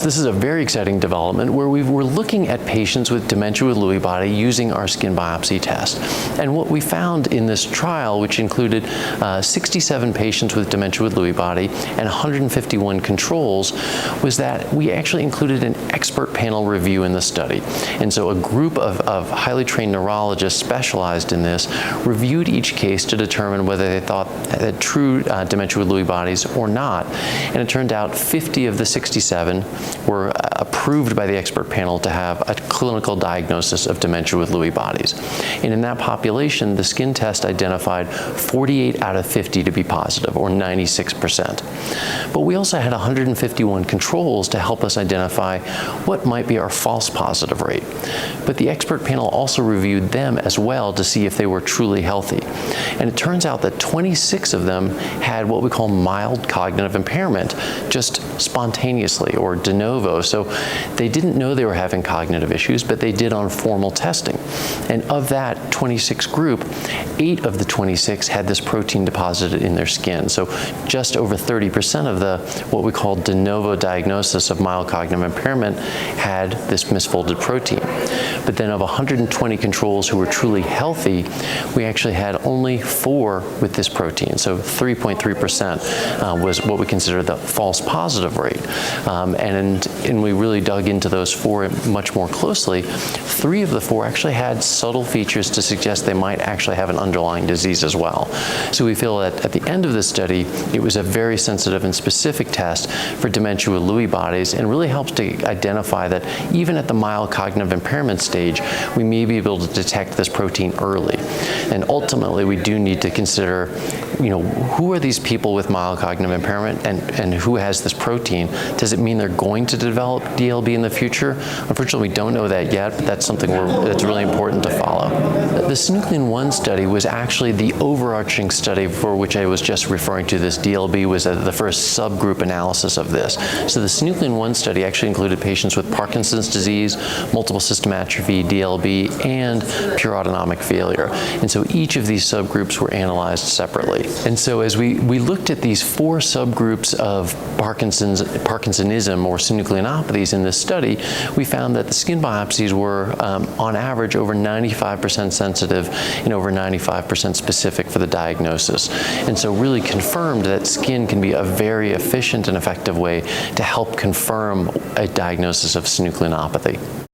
this is a very exciting development where we were looking at patients with dementia with Lewy body using our skin biopsy test. And what we found in this trial, which included 67 patients with dementia with Lewy body and 151 controls, was that we actually included an expert panel review in the study. And so a group of highly trained neurologists specialized in this reviewed each case to determine whether they thought that true dementia with Lewy bodies or not. And it turned out 50 of the 67 were approved by the expert panel to have a clinical diagnosis of dementia with Lewy bodies. And in that population, the skin test identified 48 out of 50 to be positive, or 96%. But we also had 151 controls to help us identify what might be our false positive rate. But the expert panel also reviewed them as well to see if they were truly healthy. And it turns out that 26 of them had what we call mild cognitive impairment, just spontaneously or de novo. So they didn't know they were having cognitive issues, but they did on formal testing. And of that 26 group, 8 of the 26 had this protein deposited in their skin. So just over 30% of the what we call de novo diagnosis of mild cognitive impairment had this misfolded protein. But then of 120 controls who were truly healthy, we actually had only 4 with this protein. So 3.3% was what we consider the false positive rate. And we really dug into those 4 much more closely. 3 of the 4 actually had subtle features to suggest they might actually have an underlying disease as well. So we feel that at the end of the study, it was a very sensitive and specific test for dementia with Lewy bodies, and really helps to identify that even at the mild cognitive impairment stage, we may be able to detect this protein early. And ultimately, we do need to consider, who are these people with mild cognitive impairment and who has this protein? Does it mean they're going to develop DLB in the future? Unfortunately, we don't know that yet, but that's something that's really important to follow. The Synuclein-One Study was actually the overarching study for which I was just referring to. This DLB was the first subgroup analysis of this. So the Synuclein-One Study actually included patients with Parkinson's disease, multiple system atrophy, DLB, and pure autonomic failure. And so each of these subgroups were analyzed separately. And so as we looked at these 4 subgroups of Parkinsonism or synucleinopathies in this study, we found that the skin biopsies were on average over 95% sensitive and over 95% specific for the diagnosis. And so really confirmed that skin can be a very efficient and effective way to help confirm a diagnosis of synucleinopathy.